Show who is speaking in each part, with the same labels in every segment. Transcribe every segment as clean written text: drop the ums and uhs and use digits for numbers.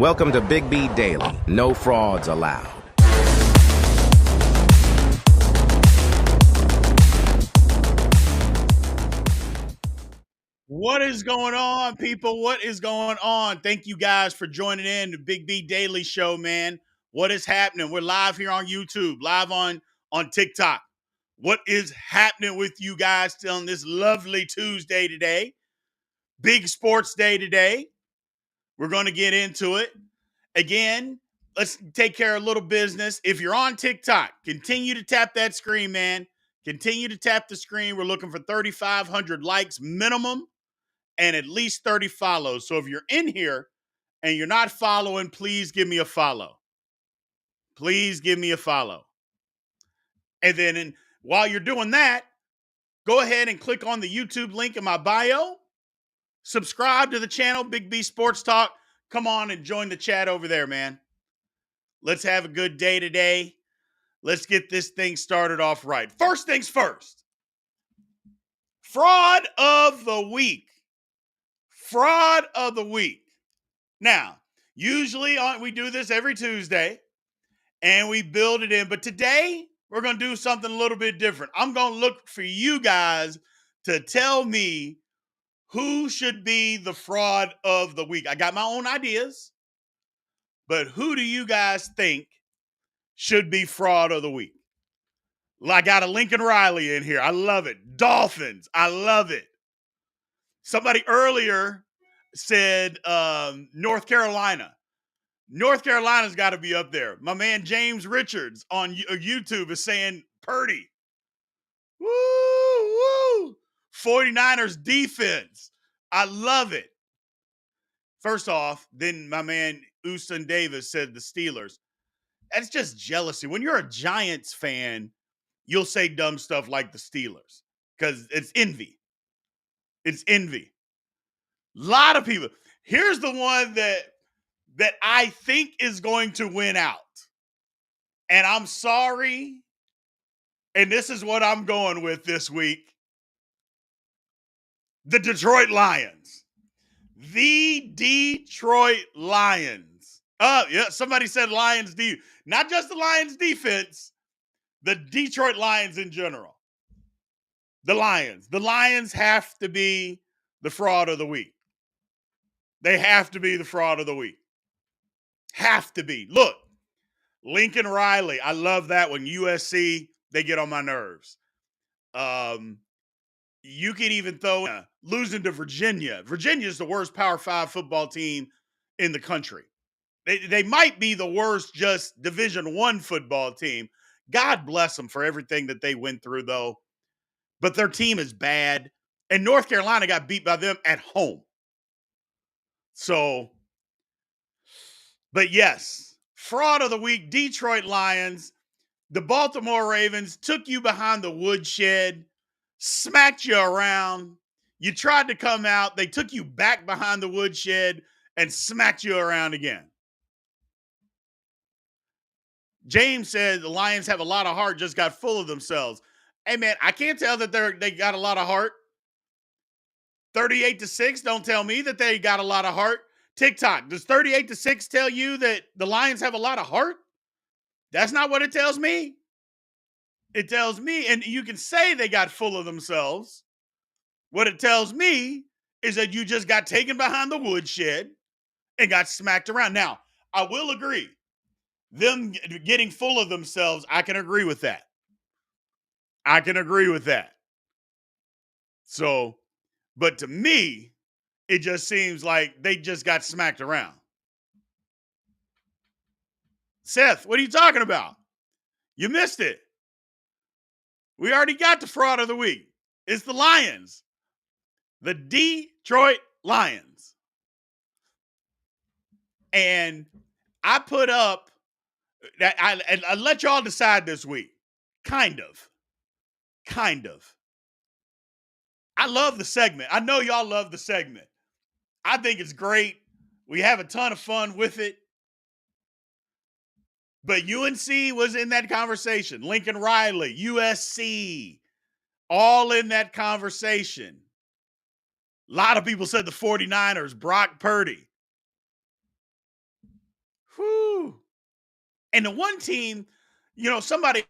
Speaker 1: Welcome to Big B Daily. No frauds allowed.
Speaker 2: What is going on, people? What is going on? Thank you guys for joining in the Big B Daily Show, man. What is happening? We're live here on YouTube, live on TikTok. What is happening with you guys on this lovely Tuesday today? Big sports day today. We're going to get into it. Again, let's take care of a little business. If you're on TikTok, continue to tap that screen, man. Continue to tap the screen. We're looking for 3,500 likes minimum and at least 30 follows. So if you're in here and you're not following, please give me a follow. Please give me a follow. And then while you're doing that, go ahead and click on the YouTube link in my bio. Subscribe to the channel, Big B Sports Talk. Come on and join the chat over there, man. Let's have a good day today. Let's get this thing started off right. First things first. Fraud of the week. Fraud of the week. Now, usually we do this every Tuesday and we build it in. But today, we're going to do something a little bit different. I'm going to look for you guys to tell me who should be the fraud of the week. I got my own ideas, but who do you guys think should be fraud of the week? I got a Lincoln Riley in here. I love it. Dolphins. I love it. Somebody earlier said North Carolina. North Carolina's got to be up there. My man James Richards on YouTube is saying Purdy. Woo, woo. 49ers defense. I love it. First off, then my man Houston Davis said the Steelers. That's just jealousy. When you're a Giants fan, you'll say dumb stuff like the Steelers because it's envy. It's envy. A lot of people. Here's the one that I think is going to win out. And I'm sorry. And this is what I'm going with this week. The Detroit Lions. The Detroit Lions. Yeah, somebody said Lions not just the Lions defense, the Detroit Lions in general. The Lions. The Lions have to be the fraud of the week. They have to be the fraud of the week. Have to be. Look, Lincoln Riley. I love that one. USC, they get on my nerves. You could even throw losing to Virginia. Virginia is the worst Power 5 football team in the country. They might be the worst just Division I football team. God bless them for everything that they went through, though. But their team is bad. And North Carolina got beat by them at home. So, but yes, fraud of the week, Detroit Lions. The Baltimore Ravens took you behind the woodshed, smacked you around. You tried to come out. They took you back behind the woodshed and smacked you around again. James said the Lions have a lot of heart, just got full of themselves. Hey, man, I can't tell that they got a lot of heart. 38-6 don't tell me that they got a lot of heart. TikTok, does 38-6 tell you that the Lions have a lot of heart? That's not what it tells me. It tells me, and you can say they got full of themselves. What it tells me is that you just got taken behind the woodshed and got smacked around. Now, I will agree. Them getting full of themselves, I can agree with that. I can agree with that. So, but to me, it just seems like they just got smacked around. Seth, what are you talking about? You missed it. We already got the fraud of the week. It's the Lions. The Detroit Lions. And I put up that I let y'all decide this week. Kind of. I love the segment. I know y'all love the segment. I think it's great. We have a ton of fun with it. But UNC was in that conversation. Lincoln Riley, USC, all in that conversation. A lot of people said the 49ers, Brock Purdy. Whew. And the one team, somebody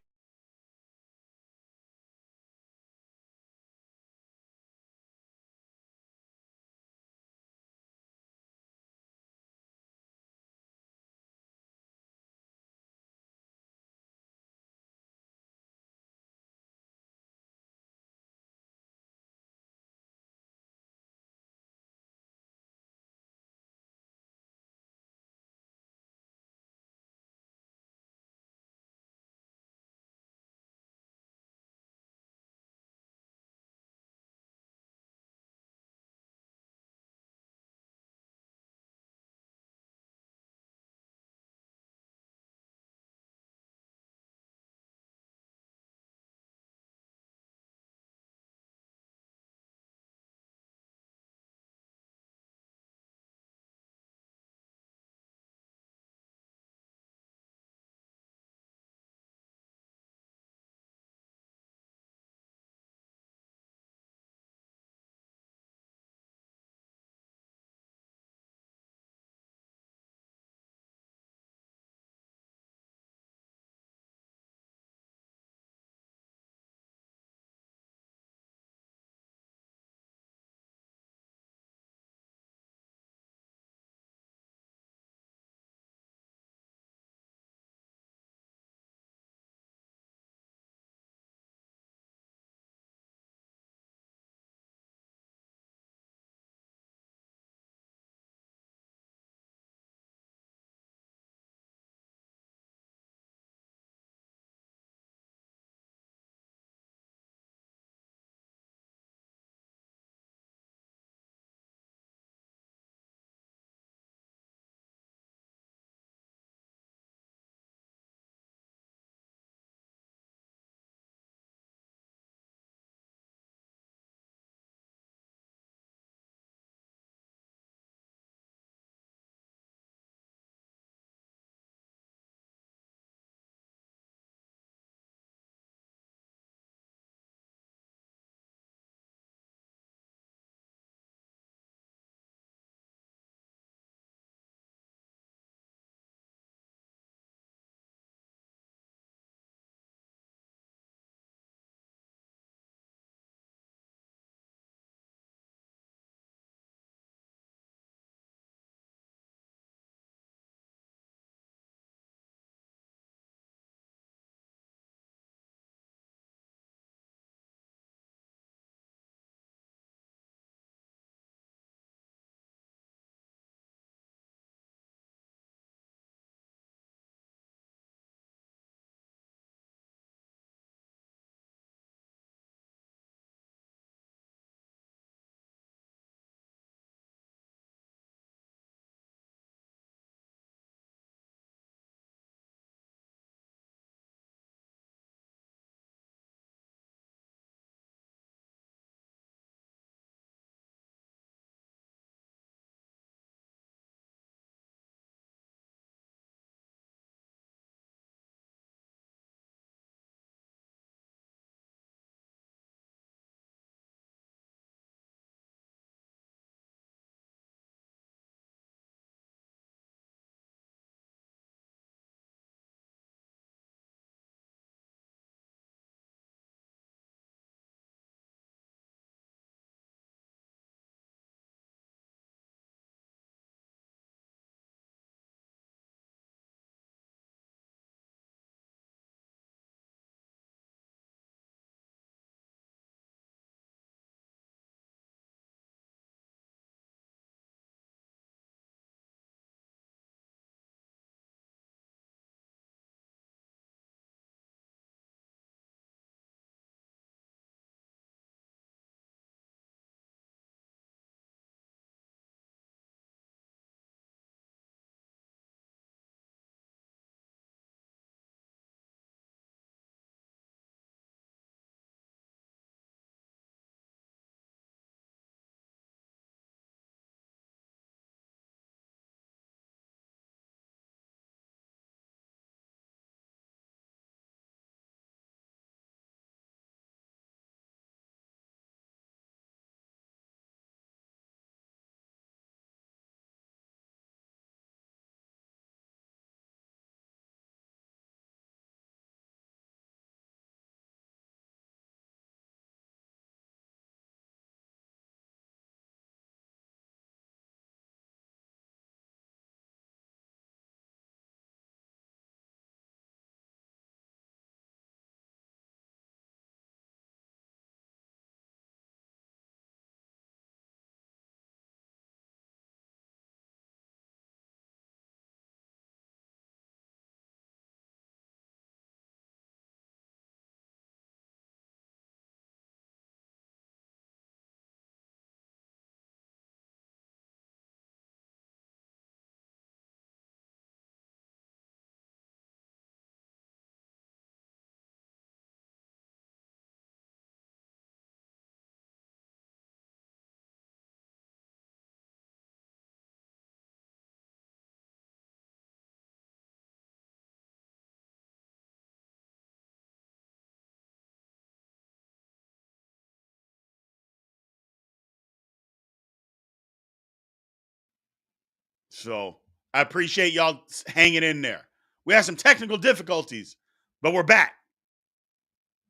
Speaker 2: So I appreciate y'all hanging in there. We had some technical difficulties, but we're back.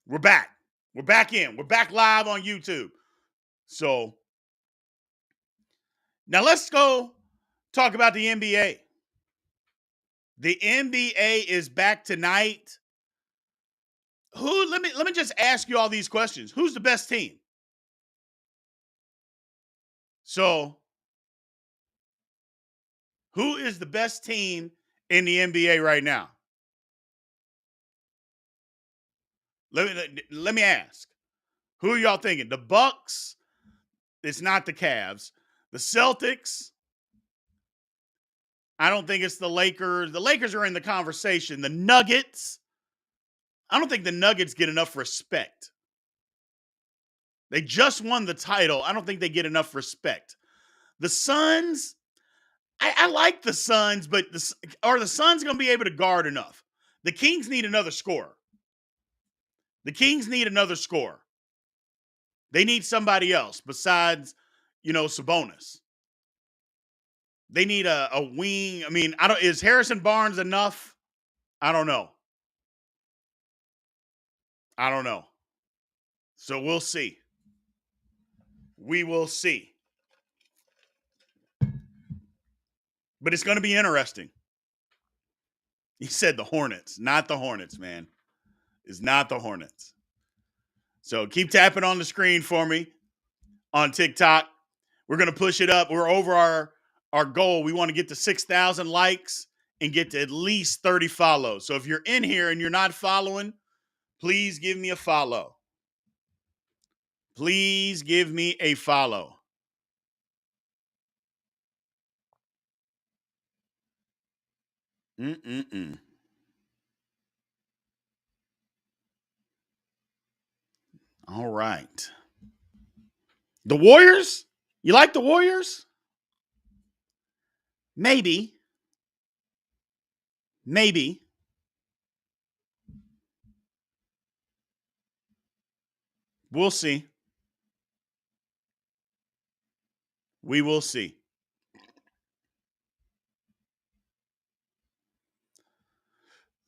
Speaker 2: We're back. We're back in. We're back live on YouTube. So now let's go talk about the NBA. The NBA is back tonight. Let me just ask you all these questions. Who's the best team? So, who is the best team in the NBA right now? Let me ask. Who are y'all thinking? The Bucks? It's not the Cavs. The Celtics? I don't think it's the Lakers. The Lakers are in the conversation. The Nuggets? I don't think the Nuggets get enough respect. They just won the title. I don't think they get enough respect. The Suns? I like the Suns, but are the Suns going to be able to guard enough? The Kings need another scorer. The Kings need another scorer. They need somebody else besides, Sabonis. They need a wing. I mean, is Harrison Barnes enough? I don't know. So we'll see. We will see. But it's going to be interesting. He said the Hornets, not the Hornets, man. It's not the Hornets. So keep tapping on the screen for me on TikTok. We're going to push it up. We're over our goal. We want to get to 6,000 likes and get to at least 30 follows. So if you're in here and you're not following, please give me a follow. Please give me a follow. All right. The Warriors? You like the Warriors? Maybe. We'll see. We will see.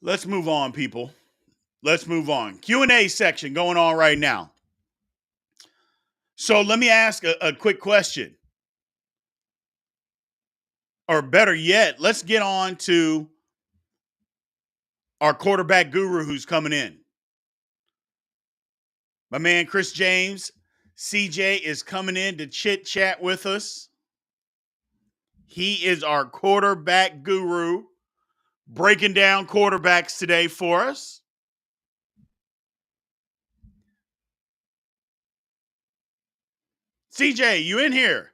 Speaker 2: Let's move on, people. Let's move on. Q&A section going on right now. So let me ask a quick question. Or better yet, let's get on to our quarterback guru who's coming in. My man, Chris James, CJ is coming in to chit chat with us. He is our quarterback guru, breaking down quarterbacks today for us. CJ, you in here?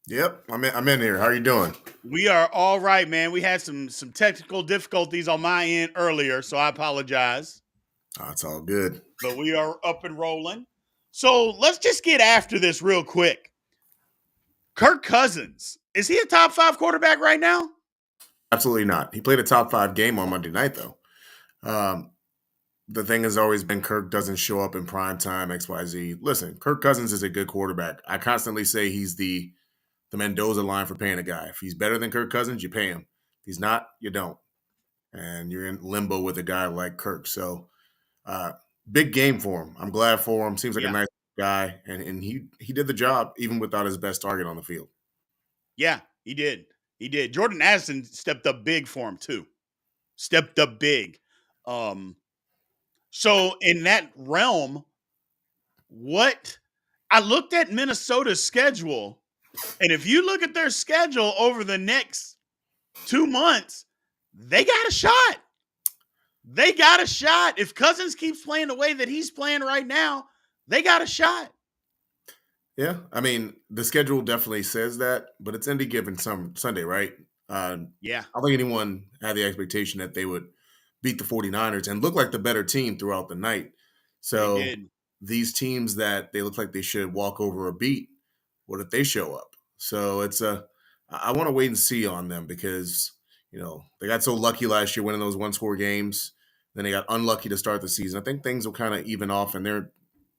Speaker 3: Yep, I'm in here. How are you doing?
Speaker 2: We are all right, man. We had some technical difficulties on my end earlier, so I apologize.
Speaker 3: Oh, it's all good.
Speaker 2: But we are up and rolling. So let's just get after this real quick. Kirk Cousins, is he a top 5 quarterback right now?
Speaker 3: Absolutely not. He played a top 5 game on Monday night, though. The thing has always been Kirk doesn't show up in prime time, XYZ. Listen, Kirk Cousins is a good quarterback. I constantly say he's the Mendoza line for paying a guy. If he's better than Kirk Cousins, you pay him. If he's not, you don't. And you're in limbo with a guy like Kirk. So big game for him. I'm glad for him. Seems like a nice guy. And he did the job even without his best target on the field.
Speaker 2: Yeah, he did. Jordan Addison stepped up big for him too. Stepped up big. So in that realm, I looked at Minnesota's schedule, and if you look at their schedule over the next 2 months, they got a shot. They got a shot. If Cousins keeps playing the way that he's playing right now, they got a shot.
Speaker 3: Yeah, I mean, the schedule definitely says that, but it's any given Sunday, right?
Speaker 2: Yeah.
Speaker 3: I don't think anyone had the expectation that they would beat the 49ers and look like the better team throughout the night. So these teams that they look like they should walk over or beat, what if they show up? So I want to wait and see on them because, they got so lucky last year winning those one-score games. Then they got unlucky to start the season. I think things will kind of even off, and they're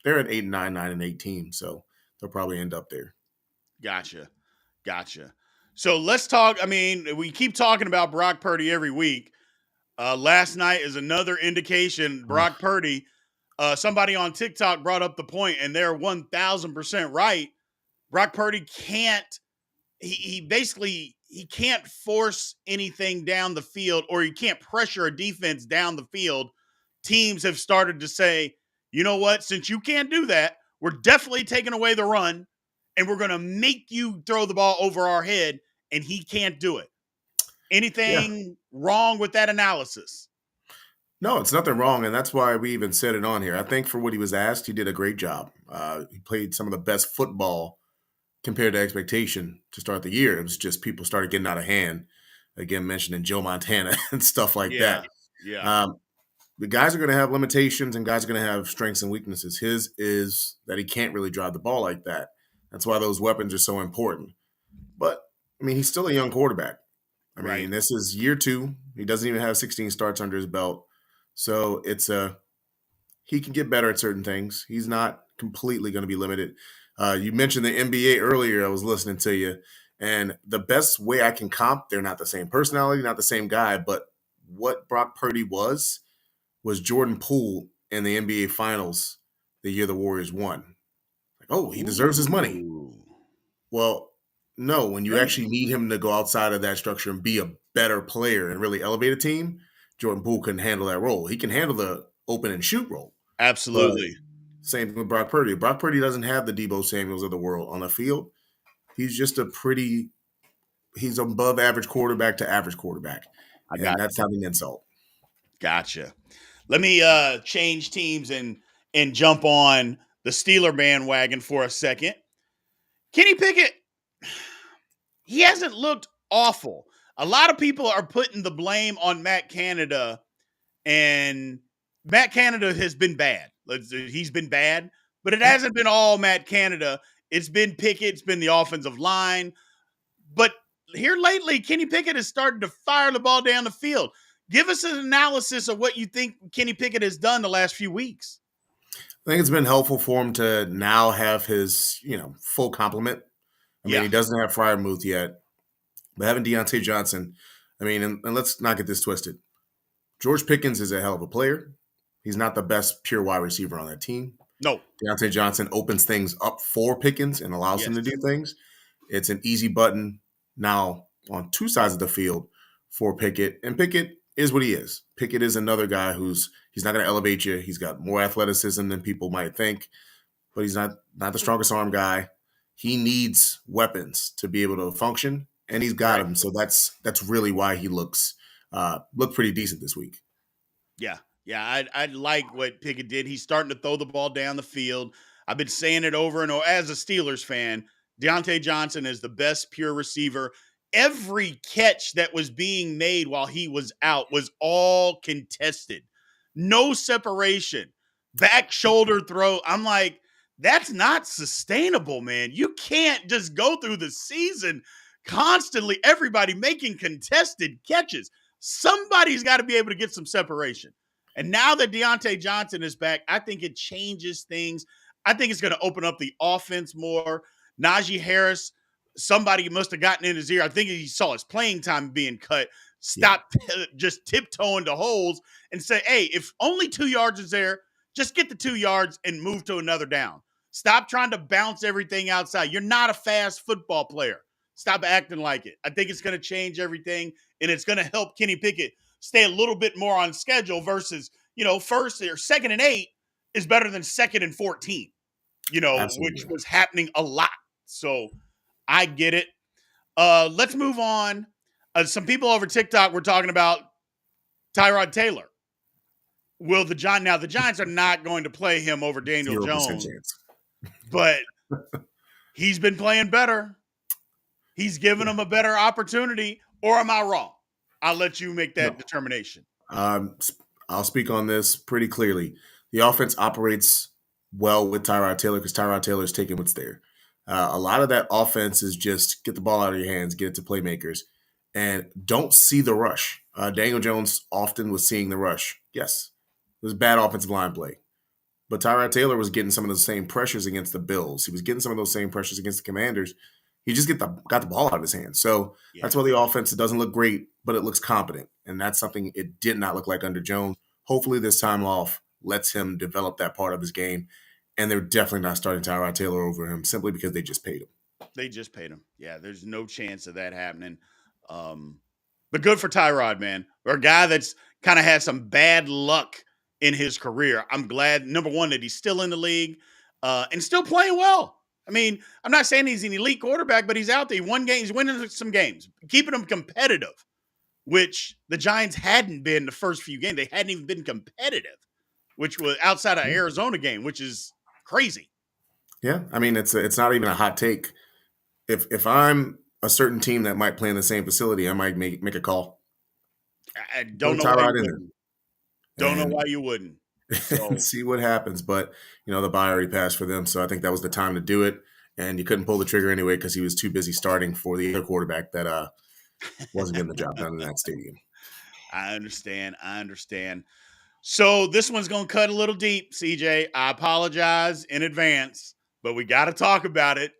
Speaker 3: at 8-9, 9-8 team. So they'll probably end up there.
Speaker 2: Gotcha. So let's talk. I mean, we keep talking about Brock Purdy every week. Last night is another indication. Brock Purdy. Somebody on TikTok brought up the point, and they're 1,000% right. Brock Purdy can't. He basically he can't force anything down the field, or he can't pressure a defense down the field. Teams have started to say, you know what? Since you can't do that, we're definitely taking away the run, and we're going to make you throw the ball over our head, and he can't do it. Anything wrong with that analysis?
Speaker 3: No, it's nothing wrong, and that's why we even said it on here. I think for what he was asked, he did a great job. He played some of the best football compared to expectation to start the year. It was just people started getting out of hand. Again, mentioning Joe Montana and stuff like that.
Speaker 2: Yeah.
Speaker 3: The guys are going to have limitations, and guys are going to have strengths and weaknesses. His is that he can't really drive the ball like that. That's why those weapons are so important. But I mean, he's still a young quarterback. I mean, this is year 2. He doesn't even have 16 starts under his belt. So he can get better at certain things. He's not completely going to be limited. You mentioned the NBA earlier. I was listening to you. And the best way I can comp, they're not the same personality, not the same guy, but what Brock Purdy was Jordan Poole in the NBA Finals the year the Warriors won. Like, oh, he deserves his money. Well, no, when you actually need him to go outside of that structure and be a better player and really elevate a team, Jordan Poole couldn't handle that role. He can handle the open and shoot role.
Speaker 2: Absolutely.
Speaker 3: Same thing with Brock Purdy. Brock Purdy doesn't have the Deebo Samuels of the world on the field. He's just he's above average quarterback to average quarterback. And that's not an insult.
Speaker 2: Gotcha. Let me change teams and jump on the Steeler bandwagon for a second. Kenny Pickett, he hasn't looked awful. A lot of people are putting the blame on Matt Canada, and Matt Canada has been bad. He's been bad, but it hasn't been all Matt Canada. It's been Pickett. It's been the offensive line. But here lately, Kenny Pickett has started to fire the ball down the field. Give us an analysis of what you think Kenny Pickett has done the last few weeks.
Speaker 3: I think it's been helpful for him to now have his, full complement. I mean, he doesn't have Freiermuth yet, but having Deontay Johnson, I mean, and let's not get this twisted. George Pickens is a hell of a player. He's not the best pure wide receiver on that team.
Speaker 2: No.
Speaker 3: Deontay Johnson opens things up for Pickens and allows him to do things. It's an easy button now on 2 sides of the field for Pickett. And Pickett is what he is. Pickett is another guy he's not going to elevate you. He's got more athleticism than people might think, but he's not the strongest arm guy. He needs weapons to be able to function, and he's got them. So that's really why he looked pretty decent this week.
Speaker 2: Yeah. I like what Pickett did. He's starting to throw the ball down the field. I've been saying it over and over. As a Steelers fan, Deontay Johnson is the best pure receiver. Every catch that was being made while he was out was all contested. No separation. Back shoulder throw. I'm like, that's not sustainable, man. You can't just go through the season constantly, everybody making contested catches. Somebody's got to be able to get some separation. And now that Deontay Johnson is back, I think it changes things. I think it's going to open up the offense more. Najee Harris, somebody must have gotten in his ear. I think he saw his playing time being cut. Stop just tiptoeing to holes and say, hey, if only 2 yards is there, just get the 2 yards and move to another down. Stop trying to bounce everything outside. You're not a fast football player. Stop acting like it. I think it's going to change everything, and it's going to help Kenny Pickett stay a little bit more on schedule versus, first or 2nd and 8 is better than 2nd and 14,
Speaker 3: Absolutely.
Speaker 2: which was happening a lot. So I get it. Let's move on. Some people over TikTok were talking about Tyrod Taylor. The Giants are not going to play him over Daniel Jones, but he's been playing better. He's given him a better opportunity, or am I wrong? I'll let you make that determination.
Speaker 3: I'll speak on this pretty clearly. The offense operates well with Tyrod Taylor because Tyrod Taylor is taking what's there. A lot of that offense is just get the ball out of your hands, get it to playmakers, and don't see the rush. Daniel Jones often was seeing the rush. Yes, it was bad offensive line play. But Tyrod Taylor was getting some of the same pressures against the Bills. He was getting some of those same pressures against the Commanders. he just got the ball out of his hands. So that's why the offense, it doesn't look great, but it looks competent. And that's something it did not look like under Jones. Hopefully this time off lets him develop that part of his game. And they're definitely not starting Tyrod Taylor over him simply because they just paid him.
Speaker 2: They just paid him. Yeah, there's no chance of that happening. But good for Tyrod, man. Or a guy that's kind of had some bad luck in his career. I'm glad, number one, that he's still in the league and still playing well. I mean, I'm not saying he's an elite quarterback, but he's out there. He won games. He's winning some games, keeping them competitive, which the Giants hadn't been the first few games. They hadn't even been competitive, which was outside of Arizona game, which is crazy.
Speaker 3: Yeah, I mean, it's not even a hot take. If I'm a certain team that might play in the same facility, I might make a call.
Speaker 2: I don't know why you wouldn't. Don't know why you wouldn't.
Speaker 3: So. See what happens. But, the bye already passed for them, so I think that was the time to do it. And you couldn't pull the trigger anyway because he was too busy starting for the other quarterback that wasn't getting the job done in that stadium.
Speaker 2: I understand. So this one's going to cut a little deep, CJ. I apologize in advance, but we got to talk about it.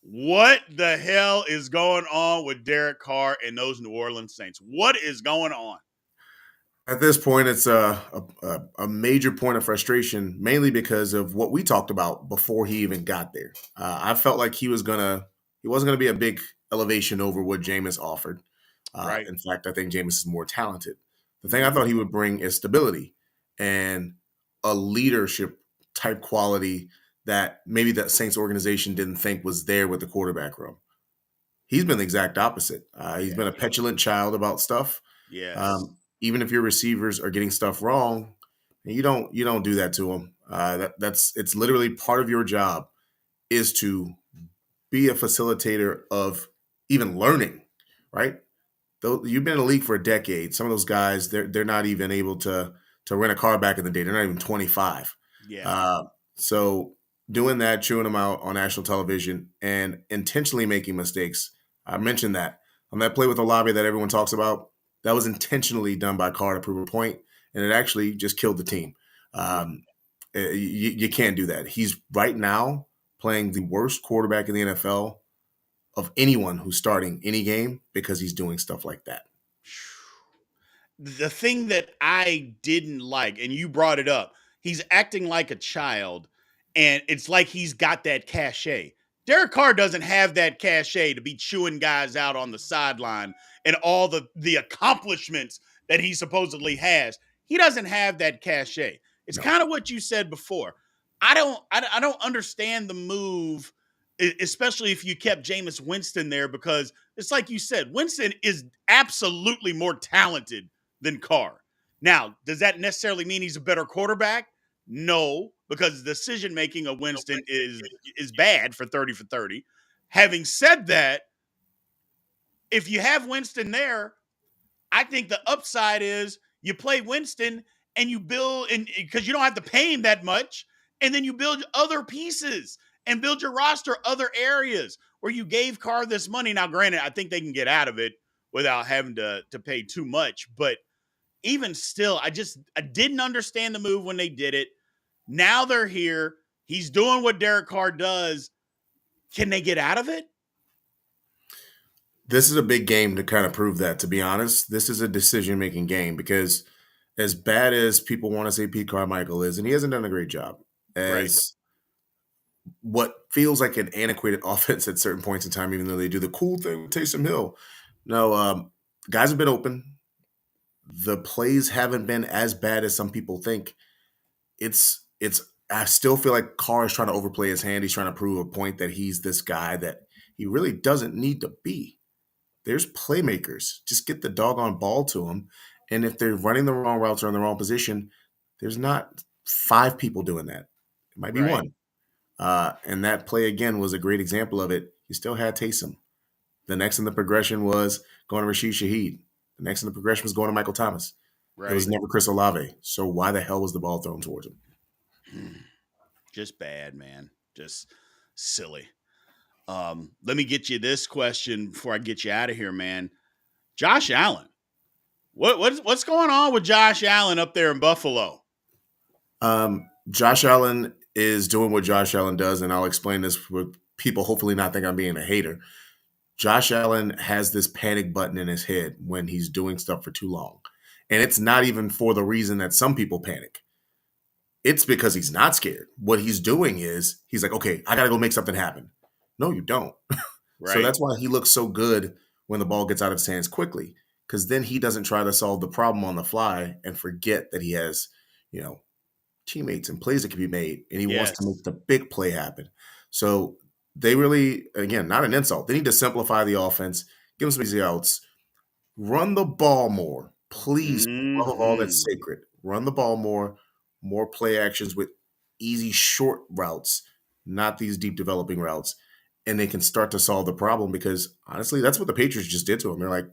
Speaker 2: What the hell is going on with Derek Carr and those New Orleans Saints? What is going on?
Speaker 3: At this point, it's a major point of frustration, mainly because of what we talked about before he even got there. I felt like he wasn't gonna be a big elevation over what Jameis offered.
Speaker 2: Right.
Speaker 3: In fact, I think Jameis is more talented. The thing I thought he would bring is stability and a leadership type quality that maybe the Saints organization didn't think was there with the quarterback room. He's been the exact opposite. He's been a petulant child about stuff.
Speaker 2: Yes.
Speaker 3: Even if your receivers are getting stuff wrong, you don't do that to them. It's literally part of your job is to be a facilitator of even learning, right? Though you've been in the league for a decade, some of those guys they're not even able to rent a car back in the day. They're not even 25.
Speaker 2: Yeah.
Speaker 3: So doing that, chewing them out on national television, and intentionally making mistakes. I mentioned that on that play with Olave that everyone talks about. That was intentionally done by Carr to prove a point, and it actually just killed the team. You can't do that. He's right now playing the worst quarterback in the NFL of anyone who's starting any game because he's doing stuff like that.
Speaker 2: The thing that I didn't like, and you brought it up, he's acting like a child, and it's like he's got that cachet. Derek Carr doesn't have that cachet to be chewing guys out on the sideline and all the accomplishments that he supposedly has. He doesn't have that cachet. It's kind of what you said before. I don't understand the move, especially if you kept Jameis Winston there, because it's like you said, Winston is absolutely more talented than Carr. Now, does that necessarily mean he's a better quarterback? No, because the decision-making of Winston is bad for 30 for 30. Having said that, if you have Winston there, I think the upside is you play Winston and you build, and because you don't have to pay him that much, and then you build other pieces and build your roster other areas where you gave Carr this money. Now, granted, I think they can get out of it without having to pay too much, but even still, I didn't understand the move when they did it. Now they're here. He's doing what Derek Carr does. Can they get out of it?
Speaker 3: This is a big game to kind of prove that, to be honest. This is a decision-making game because as bad as people want to say Pete Carmichael is, and he hasn't done a great job, as what feels like an antiquated offense at certain points in time, even though they do the cool thing with Taysom Hill. No, guys have been open. The plays haven't been as bad as some people think. I still feel like Carr is trying to overplay his hand. He's trying to prove a point that he's this guy that he really doesn't need to be. There's playmakers. Just get the doggone ball to them. And if they're running the wrong routes or in the wrong position, there's not 5 people doing that. It might be one. And that play, again, was a great example of it. You still had Taysom. The next in the progression was going to Rashid Shaheed. The next in the progression was going to Michael Thomas. It was never Chris Olave. So why the hell was the ball thrown towards him?
Speaker 2: Just bad, man. Just silly. Let me get you this question before I get you out of here, man. Josh Allen. What's going on with Josh Allen up there in Buffalo?
Speaker 3: Josh Allen is doing what Josh Allen does, and I'll explain this with people hopefully not think I'm being a hater. Josh Allen has this panic button in his head when he's doing stuff for too long. And it's not even for the reason that some people panic. It's because he's not scared. What he's doing is he's like, okay, I got to go make something happen. No, you don't. So that's why he looks so good when the ball gets out of his hands quickly, because then he doesn't try to solve the problem on the fly and forget that he has, teammates and plays that can be made, and he wants to make the big play happen. So they really, again, not an insult. They need to simplify the offense, give him some easy outs, run the ball more. Please, above all that's sacred. Run the ball more play actions with easy short routes, not these deep developing routes. And they can start to solve the problem, because honestly, that's what the Patriots just did to him. They're like,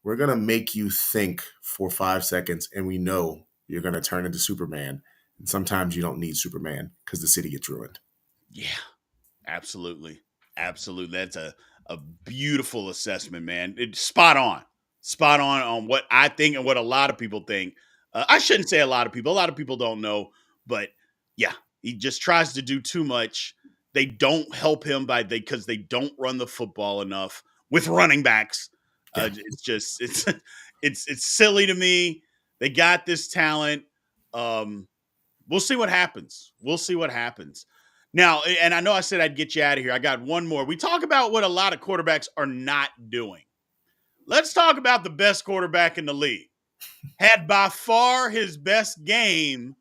Speaker 3: we're going to make you think for 5 seconds, and we know you're going to turn into Superman. And sometimes you don't need Superman because the city gets ruined.
Speaker 2: Yeah, absolutely. Absolutely. That's a beautiful assessment, man. It's spot on what I think and what a lot of people think. I shouldn't say a lot of people don't know, but yeah, he just tries to do too much. They don't help him because they don't run the football enough with running backs. It's silly to me. They got this talent. We'll see what happens. Now, and I know I said I'd get you out of here. I got one more. We talk about what a lot of quarterbacks are not doing. Let's talk about the best quarterback in the league. Had by far his best game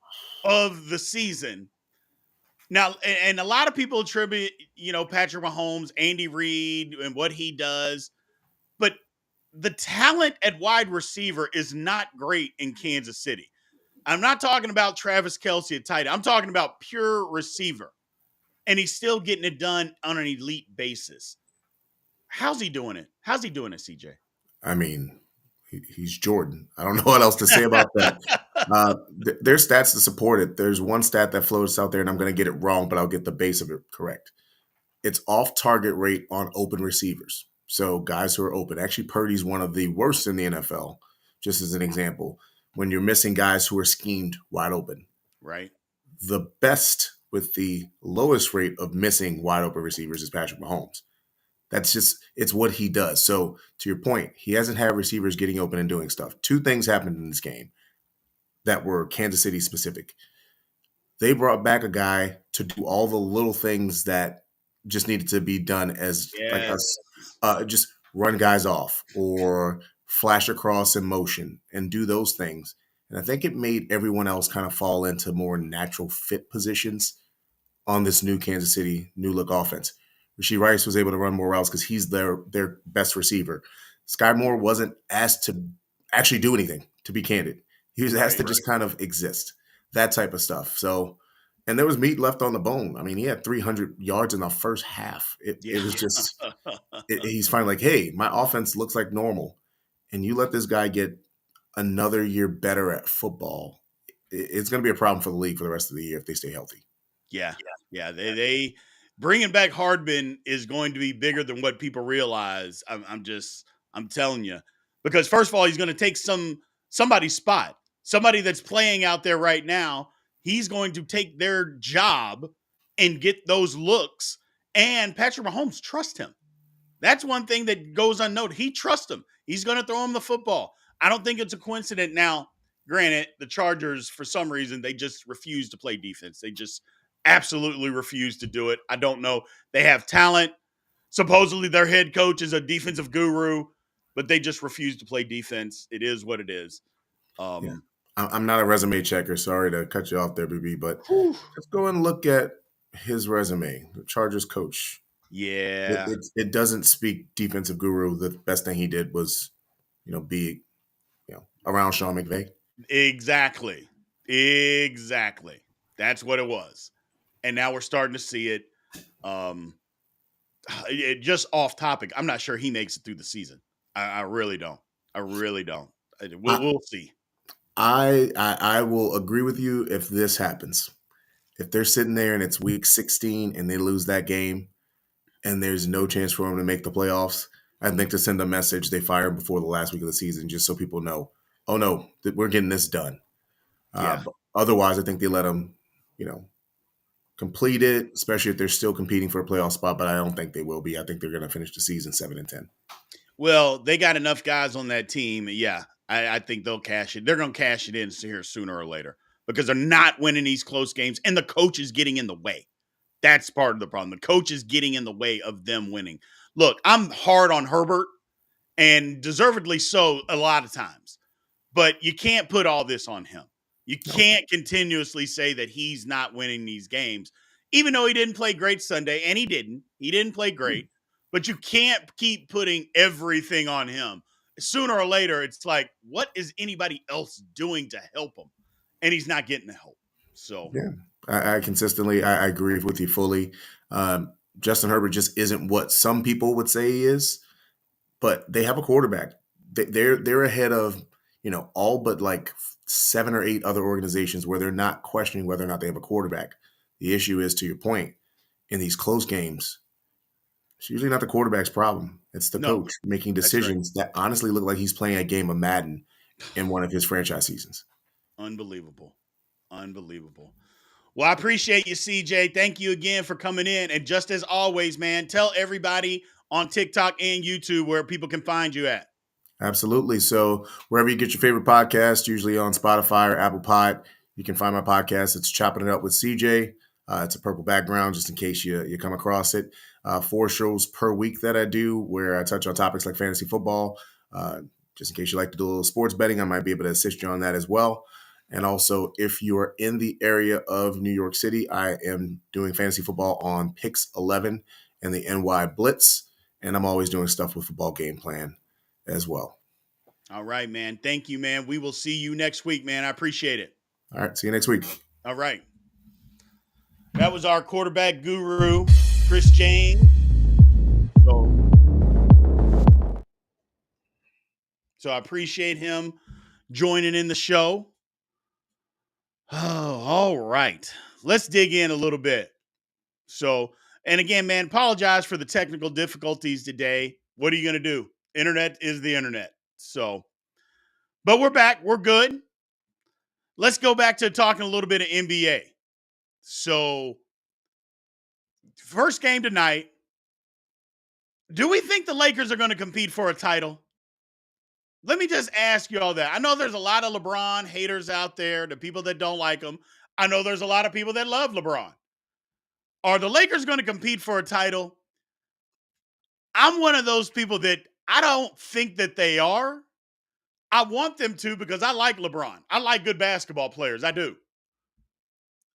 Speaker 2: of the season. Now, and a lot of people attribute, Patrick Mahomes, Andy Reid, and what he does. But the talent at wide receiver is not great in Kansas City. I'm not talking about Travis Kelce at tight end. I'm talking about pure receiver. And he's still getting it done on an elite basis. How's he doing it? CJ?
Speaker 3: I mean, he's Jordan. I don't know what else to say about that. There's stats to support it. There's one stat that floats out there, and I'm going to get it wrong, but I'll get the base of it correct. It's off-target rate on open receivers. So guys who are open. Actually, Purdy's one of the worst in the NFL, just as an example, when you're missing guys who are schemed wide open.
Speaker 2: Right.
Speaker 3: The best with the lowest rate of missing wide open receivers is Patrick Mahomes. It's what he does. So to your point, he hasn't had receivers getting open and doing stuff. Two things happened in this game that were Kansas City specific. They brought back a guy to do all the little things that just needed to be done as like us, just run guys off or flash across in motion and do those things. And I think it made everyone else kind of fall into more natural fit positions on this new Kansas City new look offense. Rashee Rice was able to run more routes because he's their best receiver. Sky Moore wasn't asked to actually do anything, to be candid. He was asked to just kind of exist, that type of stuff. So, and there was meat left on the bone. I mean, he had 300 yards in the first half. It was just, he's finally like, hey, my offense looks like normal. And you let this guy get another year better at football, it's going to be a problem for the league for the rest of the year if they stay healthy.
Speaker 2: Yeah. They bringing back Hardman is going to be bigger than what people realize. I'm telling you, because first of all, he's going to take somebody's spot, somebody that's playing out there right now. He's going to take their job and get those looks. And Patrick Mahomes trusts him. That's one thing that goes unnoted. He trusts him. He's going to throw him the football. I don't think it's a coincidence. Now, granted, the Chargers, for some reason, they just refuse to play defense. They just absolutely refuse to do it. I don't know. They have talent. Supposedly their head coach is a defensive guru, but they just refuse to play defense. It is what it is.
Speaker 3: I'm not a resume checker. Sorry to cut you off there, BB, but let's go and look at his resume, the Chargers coach.
Speaker 2: Yeah.
Speaker 3: It doesn't speak defensive guru. The best thing he did was, be, around Sean McVay.
Speaker 2: Exactly. That's what it was. And now we're starting to see it. Just off topic, I'm not sure he makes it through the season. I really don't. We'll see.
Speaker 3: I will agree with you if this happens. If they're sitting there and it's week 16 and they lose that game and there's no chance for them to make the playoffs, I think to send a message, they fire him before the last week of the season just so people know, oh, no, we're getting this done. But otherwise, I think they let him, complete it, especially if they're still competing for a playoff spot, but I don't think they will be. I think they're going to finish the season 7-10.
Speaker 2: Well, they got enough guys on that team. Yeah, I think they'll cash it. They're going to cash it in here sooner or later because they're not winning these close games, and the coach is getting in the way. That's part of the problem. The coach is getting in the way of them winning. Look, I'm hard on Herbert, and deservedly so a lot of times. But you can't put all this on him. You can't continuously say that he's not winning these games, even though he didn't play great Sunday, and he didn't. He didn't play great. But you can't keep putting everything on him. Sooner or later, it's like, what is anybody else doing to help him? And he's not getting the help. So
Speaker 3: yeah, I consistently I agree with you fully. Justin Herbert just isn't what some people would say he is, but they have a quarterback. They're ahead of all but like 7 or 8 other organizations where they're not questioning whether or not they have a quarterback. The issue is, to your point, in these close games, it's usually not the quarterback's problem. It's the coach making decisions that honestly look like he's playing a game of Madden in one of his franchise seasons.
Speaker 2: Unbelievable. Well, I appreciate you, CJ. Thank you again for coming in. And just as always, man, tell everybody on TikTok and YouTube where people can find you at.
Speaker 3: Absolutely. So wherever you get your favorite podcast, usually on Spotify or Apple Pod, you can find my podcast. It's Chopping It Up with CJ. It's a purple background, just in case you come across it. 4 shows per week that I do where I touch on topics like fantasy football. Just in case you like to do a little sports betting, I might be able to assist you on that as well. And also, if you are in the area of New York City, I am doing fantasy football on Picks 11 and the NY Blitz. And I'm always doing stuff with Football Game Plan as well.
Speaker 2: All right, man. Thank you, man. We will see you next week, man. I appreciate it.
Speaker 3: All right. See you next week.
Speaker 2: All right. That was our quarterback guru, Chris James. So I appreciate him joining in the show. Oh, all right. Let's dig in a little bit. So, and again, man, apologize for the technical difficulties today. What are you going to do? Internet is the internet. So, but we're back. We're good. Let's go back to talking a little bit of NBA. So, first game tonight. Do we think the Lakers are going to compete for a title? Let me just ask you all that. I know there's a lot of LeBron haters out there, the people that don't like him. I know there's a lot of people that love LeBron. Are the Lakers going to compete for a title? I'm one of those people that I don't think that they are. I want them to because I like LeBron. I like good basketball players. I do.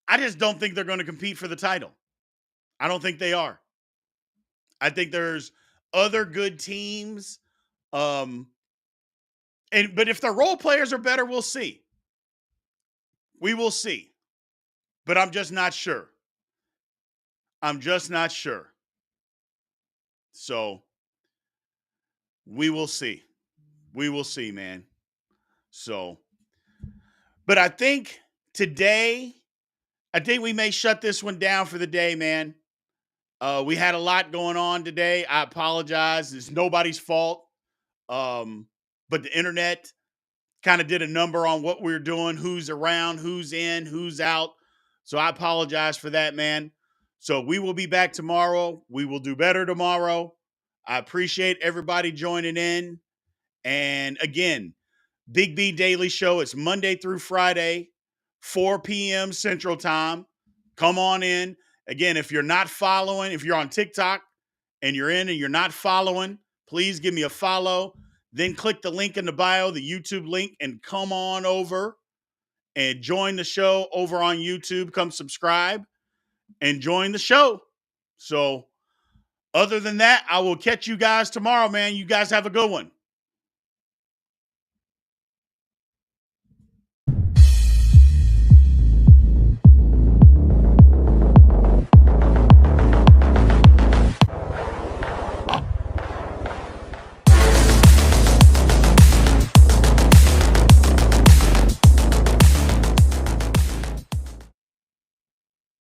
Speaker 2: I just don't think they're going to compete for the title. I don't think they are. I think there's other good teams. But if their role players are better, we'll see. We will see. But I'm just not sure. So we will see. We will see, man. So, but I think today, we may shut this one down for the day, man. We had a lot going on today. I apologize. It's nobody's fault. But the internet kind of did a number on what we were doing, who's around, who's in, who's out. So I apologize for that, man. So we will be back tomorrow. We will do better tomorrow. I appreciate everybody joining in. And again, Big B Daily Show. It's Monday through Friday, 4 p.m. Central Time. Come on in. Again, if you're not following, if you're on TikTok and you're in and you're not following, please give me a follow. Then click the link in the bio, the YouTube link, and come on over and join the show over on YouTube. Come subscribe and join the show. So other than that, I will catch you guys tomorrow, man. You guys have a good one.